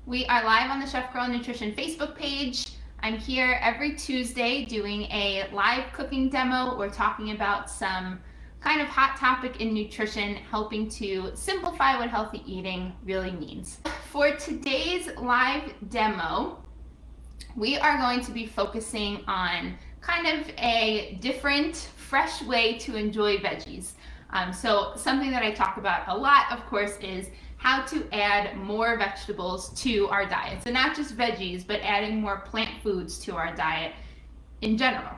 We are live on the Chef Girl Nutrition Facebook page. I'm here every Tuesday doing a live cooking demo. We're talking about some kind of hot topic in nutrition, helping to simplify what healthy eating really means. For today's live demo, we are going to be focusing on kind of a different, fresh way to enjoy veggies. So something that I talk about a lot, of course, is how to add more vegetables to our diet. So not just veggies, but adding more plant foods to our diet in general.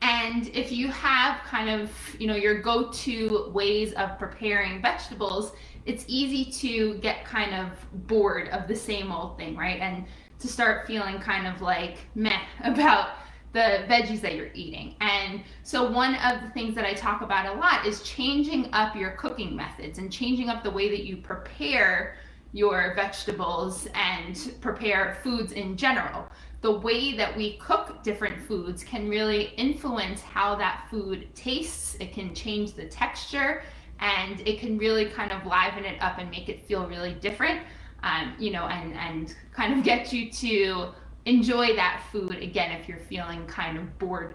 And if you have kind of, your go-to ways of preparing vegetables, it's easy to get kind of bored of the same old thing, right? And to start feeling kind of like meh about the veggies that you're eating. And so one of the things that I talk about a lot is changing up your cooking methods and changing up the way that you prepare your vegetables and prepare foods in general. The way that we cook different foods can really influence how that food tastes. It can change the texture, and it can really kind of liven it up and make it feel really different, and kind of get you to enjoy that food again if you're feeling kind of bored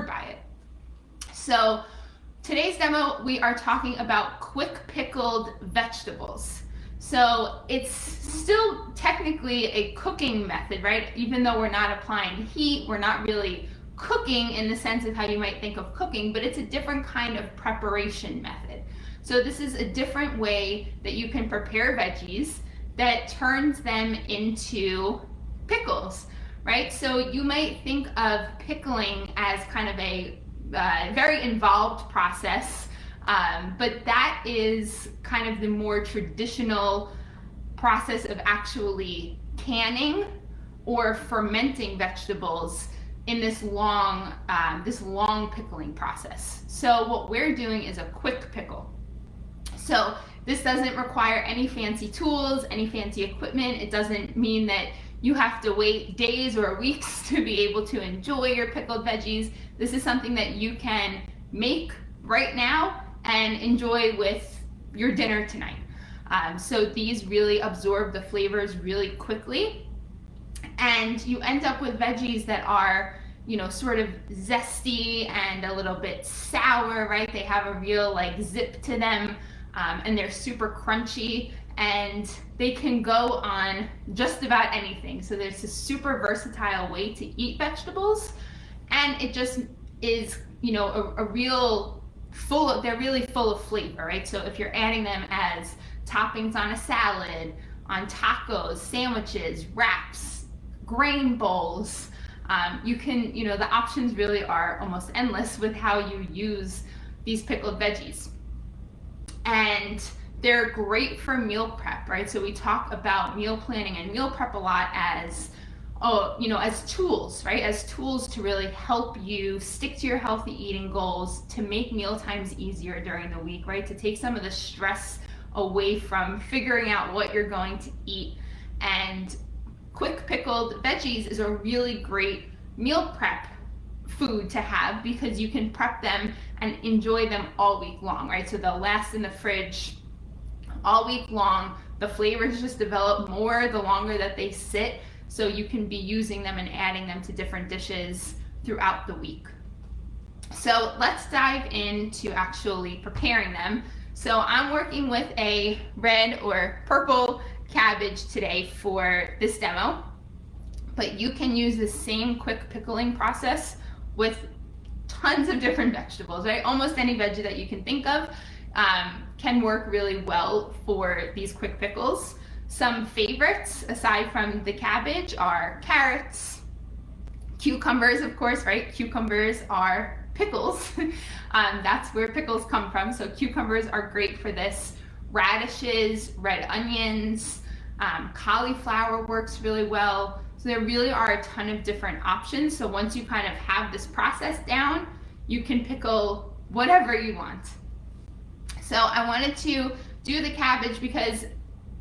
by it. So today's demo, we are talking about quick pickled vegetables. So it's still technically a cooking method, right? Even though we're not applying heat, we're not really cooking in the sense of how you might think of cooking, but it's a different kind of preparation method. So this is a different way that you can prepare veggies that turns them into pickles, right? So you might think of pickling as kind of a very involved process, but that is kind of the more traditional process of actually canning or fermenting vegetables in this long pickling process. So what we're doing is a quick pickle. So this doesn't require any fancy tools, any fancy equipment. It doesn't mean that you have to wait days or weeks to be able to enjoy your pickled veggies. This is something that you can make right now and enjoy with your dinner tonight. So these really absorb the flavors really quickly, and you end up with veggies that are, sort of zesty and a little bit sour, right? They have a real zip to them, and they're super crunchy. And they can go on just about anything. So there's a super versatile way to eat vegetables, and it just is, they're really full of flavor, right? So if you're adding them as toppings on a salad, on tacos, sandwiches, wraps, grain bowls, you can, the options really are almost endless with how you use these pickled veggies. And they're great for meal prep, right? So we talk about meal planning and meal prep a lot as, as tools, right? As tools to really help you stick to your healthy eating goals, to make meal times easier during the week, right? To take some of the stress away from figuring out what you're going to eat. And quick pickled veggies is a really great meal prep food to have because you can prep them and enjoy them all week long, right? So they'll last in the fridge all week long. The flavors just develop more the longer that they sit, so you can be using them and adding them to different dishes throughout the week. So let's dive into actually preparing them. So I'm working with a red or purple cabbage today for this demo, but you can use the same quick pickling process with tons of different vegetables, right? Almost any veggie that you can think of can work really well for these quick pickles. Some favorites, aside from the cabbage, are carrots, cucumbers, of course, right? Cucumbers are pickles. That's where pickles come from. So cucumbers are great for this. Radishes, red onions, cauliflower works really well. So there really are a ton of different options. So once you kind of have this process down, you can pickle whatever you want. So I wanted to do the cabbage because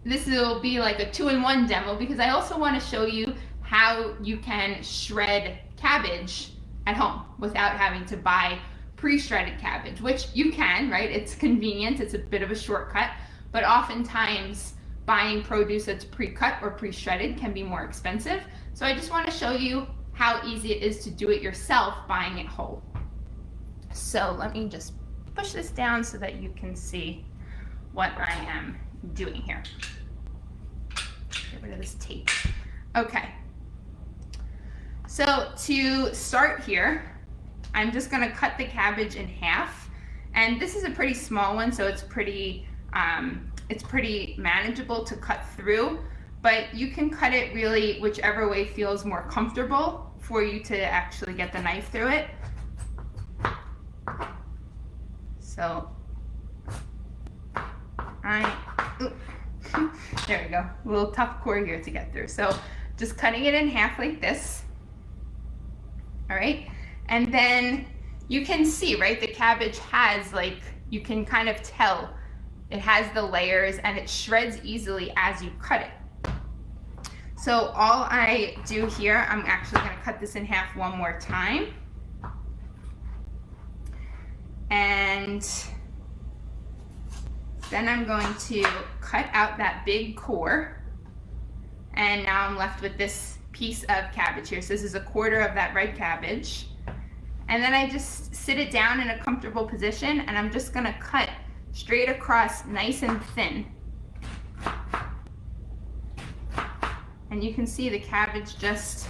this will be like a 2-in-1 demo, because I also want to show you how you can shred cabbage at home without having to buy pre-shredded cabbage, which you can, right? It's convenient, it's a bit of a shortcut, but oftentimes buying produce that's pre-cut or pre-shredded can be more expensive. So I just want to show you how easy it is to do it yourself buying it whole. So let me just push this down so that you can see what I am doing here. Get rid of this tape. Okay. So to start here, I'm just going to cut the cabbage in half, and this is a pretty small one, so it's pretty manageable to cut through, but you can cut it really whichever way feels more comfortable for you to actually get the knife through it. So there we go, a little tough core here to get through. So just cutting it in half like this. All right, and then you can see, right, the cabbage has, like, you can kind of tell it has the layers and it shreds easily as you cut it. So all I do here, I'm actually going to cut this in half one more time. And then I'm going to cut out that big core. And now I'm left with this piece of cabbage here. So this is a quarter of that red cabbage. And then I just sit it down in a comfortable position, and I'm just gonna cut straight across nice and thin. And you can see the cabbage just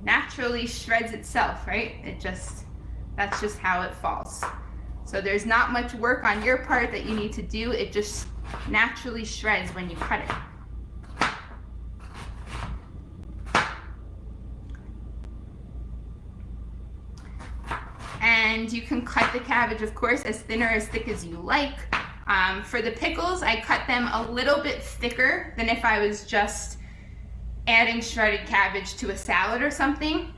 naturally shreds itself, right? That's just how it falls. So there's not much work on your part that you need to do. It just naturally shreds when you cut it. And you can cut the cabbage, of course, as thin or as thick as you like. For the pickles, I cut them a little bit thicker than if I was just adding shredded cabbage to a salad or something.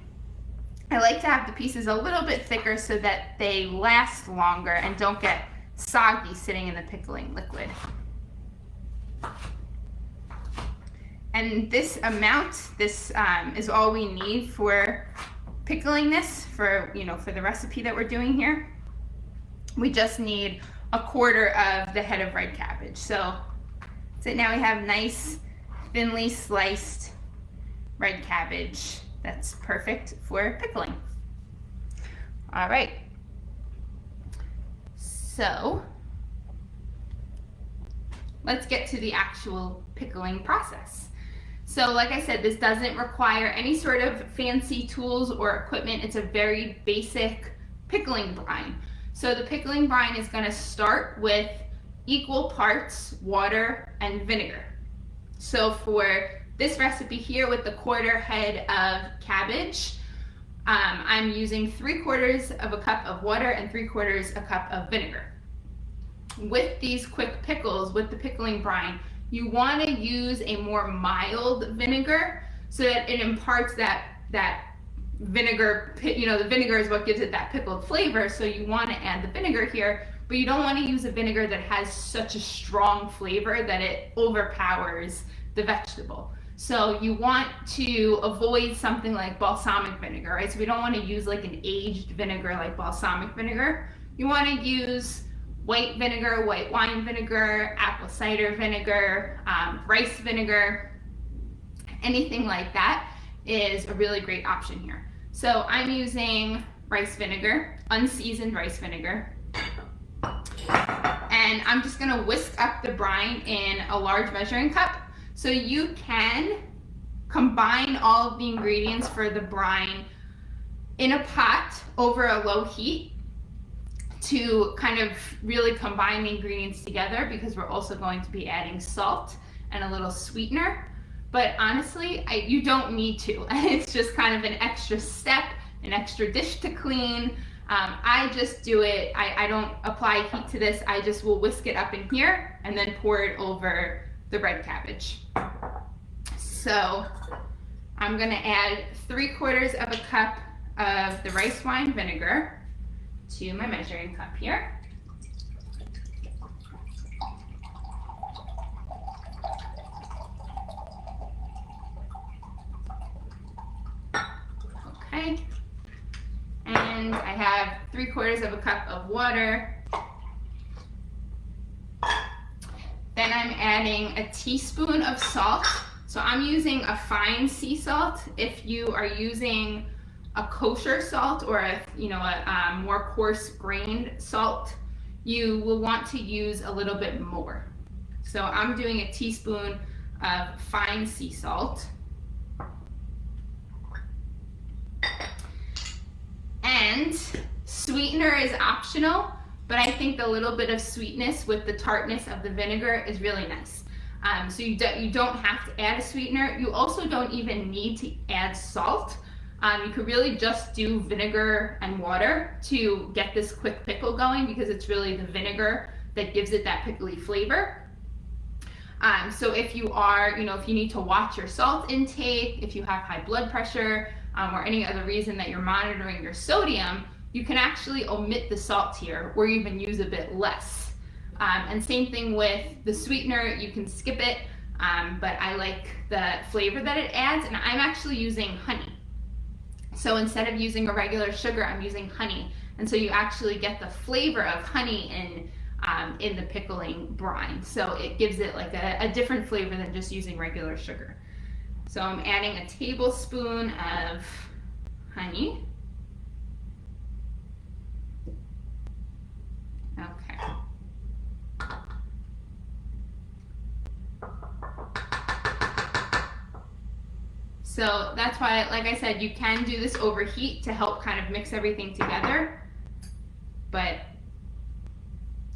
I like to have the pieces a little bit thicker so that they last longer and don't get soggy sitting in the pickling liquid. And this amount, this is all we need for pickling this, for the recipe that we're doing here. We just need a quarter of the head of red cabbage. So now we have nice, thinly sliced red cabbage that's perfect for pickling. All right. So let's get to the actual pickling process. So like I said, this doesn't require any sort of fancy tools or equipment. It's a very basic pickling brine. So the pickling brine is going to start with equal parts water and vinegar. So for this recipe here with the quarter head of cabbage, I'm using 3/4 of a cup of water and 3/4 a cup of vinegar. With these quick pickles, with the pickling brine, you want to use a more mild vinegar so that it imparts that vinegar, the vinegar is what gives it that pickled flavor, so you want to add the vinegar here, but you don't want to use a vinegar that has such a strong flavor that it overpowers the vegetable. So you want to avoid something like balsamic vinegar, right? So we don't want to use like an aged vinegar like balsamic vinegar. You want to use white vinegar, white wine vinegar, apple cider vinegar, rice vinegar, anything like that is a really great option here. So I'm using rice vinegar, unseasoned rice vinegar. And I'm just gonna whisk up the brine in a large measuring cup. So you can combine all of the ingredients for the brine in a pot over a low heat to kind of really combine the ingredients together, because we're also going to be adding salt and a little sweetener. But honestly, you don't need to. It's just kind of an extra step, an extra dish to clean. I just do it, I don't apply heat to this. I just will whisk it up in here and then pour it over the red cabbage. So I'm gonna add 3/4 of a cup of the rice wine vinegar to my measuring cup here. Okay, and I have 3/4 of a cup of water. Then I'm adding a teaspoon of salt. So I'm using a fine sea salt. If you are using a kosher salt or a more coarse grained salt, you will want to use a little bit more. So I'm doing a teaspoon of fine sea salt. And sweetener is optional, but I think the little bit of sweetness with the tartness of the vinegar is really nice. So you don't have to add a sweetener. You also don't even need to add salt. You could really just do vinegar and water to get this quick pickle going, because it's really the vinegar that gives it that pickly flavor. So if you are, if you need to watch your salt intake, if you have high blood pressure, or any other reason that you're monitoring your sodium, you can actually omit the salt here or even use a bit less. And same thing with the sweetener, you can skip it, but I like the flavor that it adds, and I'm actually using honey. So instead of using a regular sugar, I'm using honey. And so you actually get the flavor of honey in the pickling brine. So it gives it like a different flavor than just using regular sugar. So I'm adding a tablespoon of honey. Okay. So that's why, like I said, you can do this over heat to help kind of mix everything together, but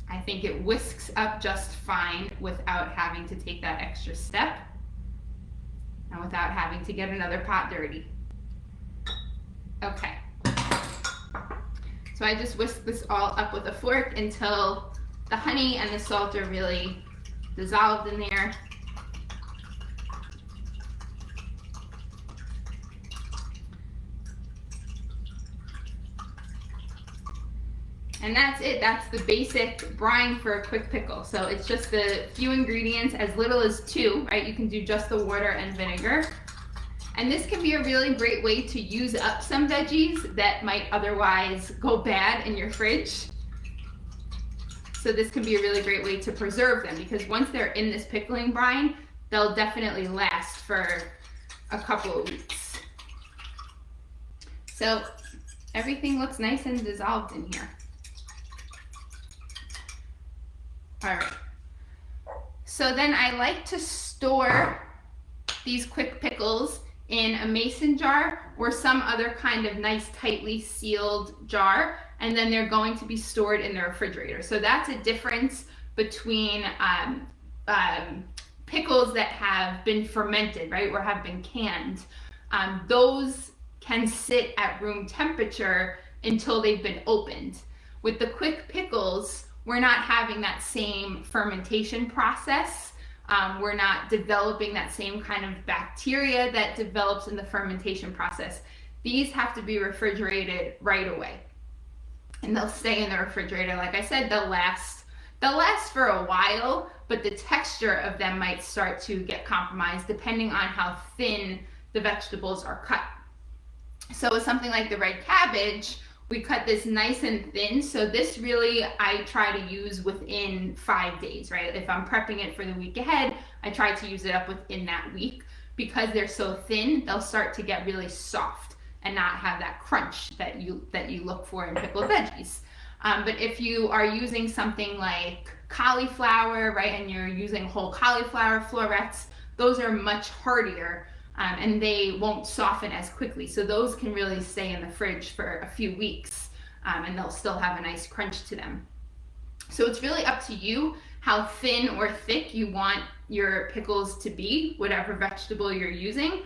I think it whisks up just fine without having to take that extra step and without having to get another pot dirty. Okay. So I just whisk this all up with a fork until the honey and the salt are really dissolved in there. And that's it. That's the basic brine for a quick pickle. So it's just the few ingredients, as little as 2, right? You can do just the water and vinegar. And this can be a really great way to use up some veggies that might otherwise go bad in your fridge. So this can be a really great way to preserve them, because once they're in this pickling brine, they'll definitely last for a couple of weeks. So everything looks nice and dissolved in here. All right, so then I like to store these quick pickles in a mason jar or some other kind of nice tightly sealed jar, and then they're going to be stored in the refrigerator. So that's a difference between pickles that have been fermented, right, or have been canned. Those can sit at room temperature until they've been opened. With the quick pickles, we're not having that same fermentation process. We're not developing that same kind of bacteria that develops in the fermentation process. These have to be refrigerated right away. And they'll stay in the refrigerator. Like I said, they'll last for a while, but the texture of them might start to get compromised depending on how thin the vegetables are cut. So with something like the red cabbage, we cut this nice and thin, so this really I try to use within 5 days, right? If I'm prepping it for the week ahead, I try to use it up within that week. Because they're so thin, they'll start to get really soft and not have that crunch that you look for in pickled veggies. But if you are using something like cauliflower, right, and you're using whole cauliflower florets, those are much hardier. And they won't soften as quickly. So those can really stay in the fridge for a few weeks, and they'll still have a nice crunch to them. So it's really up to you how thin or thick you want your pickles to be, whatever vegetable you're using.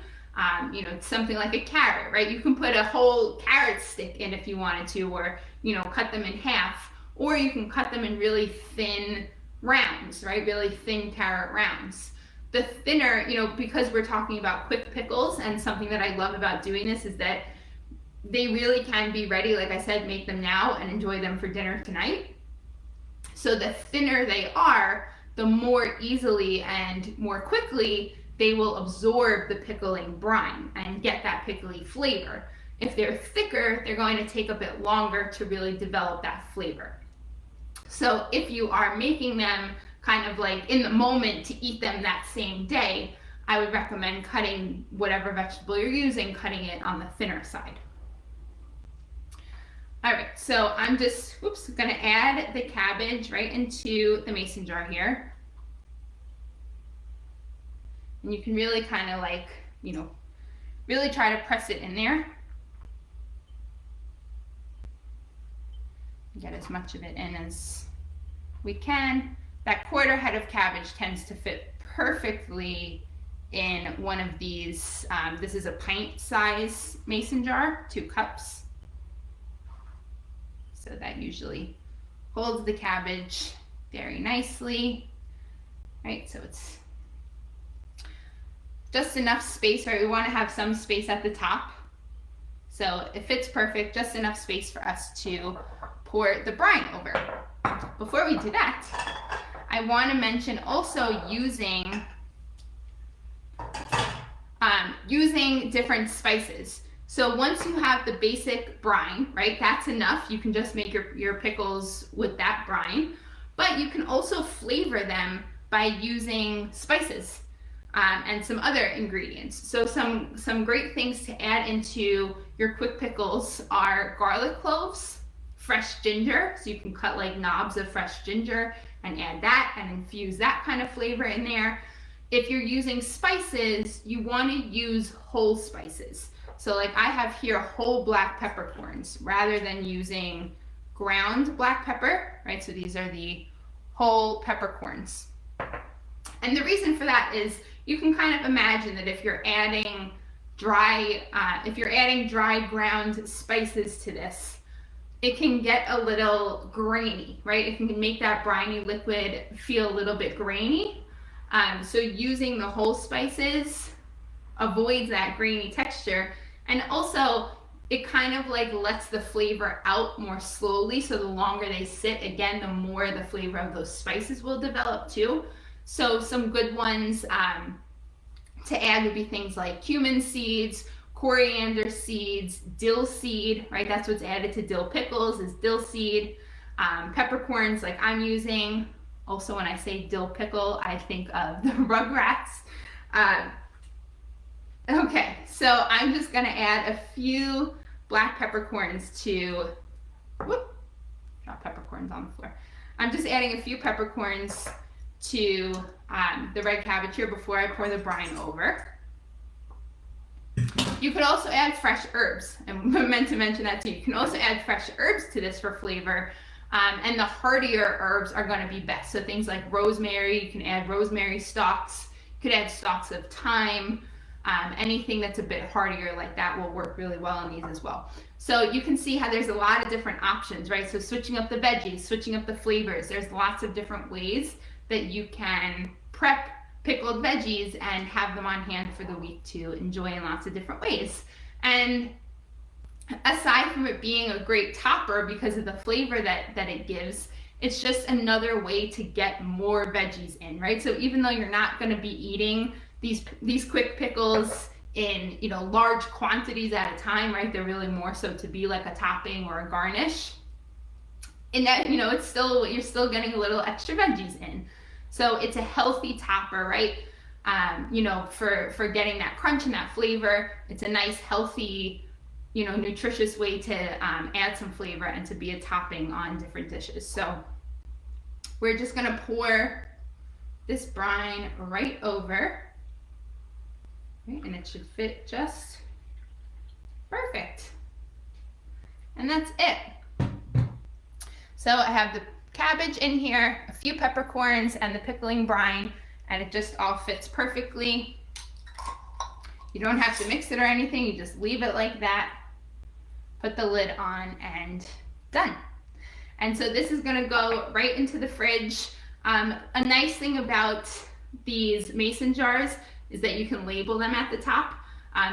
Something like a carrot, right? You can put a whole carrot stick in if you wanted to, or, cut them in half, or you can cut them in really thin rounds, right? Really thin carrot rounds. The thinner, because we're talking about quick pickles, and something that I love about doing this is that they really can be ready. Like I said, make them now and enjoy them for dinner tonight. So the thinner they are, the more easily and more quickly they will absorb the pickling brine and get that pickly flavor. If they're thicker, they're going to take a bit longer to really develop that flavor. So if you are making them kind of like in the moment to eat them that same day, I would recommend cutting whatever vegetable you're using, cutting it on the thinner side. All right, so I'm just, gonna add the cabbage right into the mason jar here. And you can really kind of like, really try to press it in there. Get as much of it in as we can. That quarter head of cabbage tends to fit perfectly in one of these. This is a pint size mason jar, 2 cups. So that usually holds the cabbage very nicely, right? So it's just enough space, right? We want to have some space at the top. So it fits perfect, just enough space for us to pour the brine over. Before we do that, I want to mention also using different spices. So once you have the basic brine, right, that's enough. You can just make your pickles with that brine, but you can also flavor them by using spices and some other ingredients. So some great things to add into your quick pickles are garlic cloves, fresh ginger. So you can cut like knobs of fresh ginger and add that and infuse that kind of flavor in there. If you're using spices, you want to use whole spices. So like I have here whole black peppercorns rather than using ground black pepper, right? So these are the whole peppercorns. And the reason for that is you can kind of imagine that if you're adding dry ground spices to this, it can get a little grainy, right? It can make that briny liquid feel a little bit grainy. So using the whole spices avoids that grainy texture. And also it kind of like lets the flavor out more slowly. So the longer they sit, again, the more the flavor of those spices will develop too. So some good ones to add would be things like cumin seeds, coriander seeds, dill seed, right? That's what's added to dill pickles is dill seed, peppercorns like I'm using. Also, when I say dill pickle, I think of the Rugrats. Okay, so I'm just gonna add a few black peppercorns to, drop peppercorns on the floor. I'm just adding a few peppercorns to the red cabbage here before I pour the brine over. You could also add fresh herbs, and I meant to mention that too. You can also add fresh herbs to this for flavor, and the heartier herbs are going to be best. So things like rosemary, you can add rosemary stalks, you could add stalks of thyme, anything that's a bit heartier like that will work really well on these as well. So you can see how there's a lot of different options, right? So switching up the veggies, switching up the flavors, there's lots of different ways that you can prep pickled veggies and have them on hand for the week to enjoy in lots of different ways. And aside from it being a great topper because of the flavor that it gives, it's just another way to get more veggies in, right? So even though you're not going to be eating these quick pickles in large quantities at a time, right? They're really more so to be like a topping or a garnish. And that you're still getting a little extra veggies in. So it's a healthy topper, right? For getting that crunch and that flavor. It's a nice, healthy, nutritious way to add some flavor and to be a topping on different dishes. So we're just gonna pour this brine right over, right? And it should fit just perfect. And that's it. So I have the cabbage in here, a few peppercorns, and the pickling brine, and it just all fits perfectly. You don't have to mix it or anything, you just leave it like that, put the lid on, and done. And so this is gonna go right into the fridge. A nice thing about these mason jars is that you can label them at the top.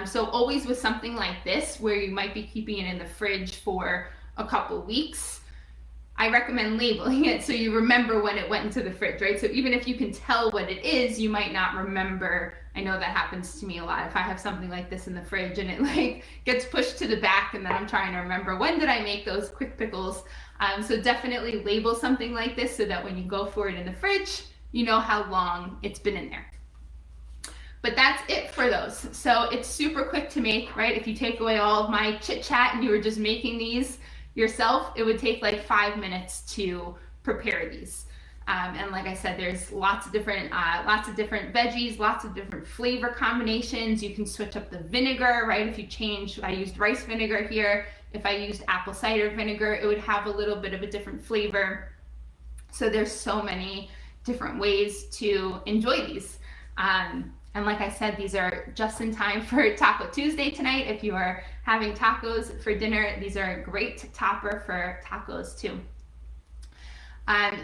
So always with something like this, where you might be keeping it in the fridge for a couple weeks, I recommend labeling it so you remember when it went into the fridge, right? So even if you can tell what it is, you might not remember. I know that happens to me a lot. If I have something like this in the fridge and it like gets pushed to the back and then I'm trying to remember, when did I make those quick pickles? So definitely label something like this so that when you go for it in the fridge, you know how long it's been in there. But that's it for those. So it's super quick to make, right? If you take away all of my chit chat and you were just making these yourself, it would take like 5 minutes to prepare these. And like I said, there's lots of different veggies, lots of different flavor combinations. You can switch up the vinegar, right? If you change, I used rice vinegar here. If I used apple cider vinegar, it would have a little bit of a different flavor. So there's so many different ways to enjoy these. And like I said, these are just in time for Taco Tuesday tonight. If you are having tacos for dinner, these are a great topper for tacos too.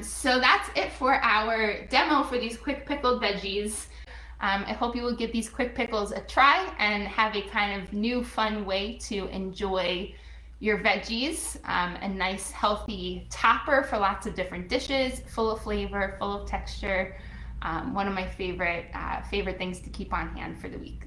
So that's it for our demo for these quick pickled veggies. I hope you will give these quick pickles a try and have a kind of new fun way to enjoy your veggies. A nice healthy topper for lots of different dishes, full of flavor, full of texture. One of my favorite things to keep on hand for the week.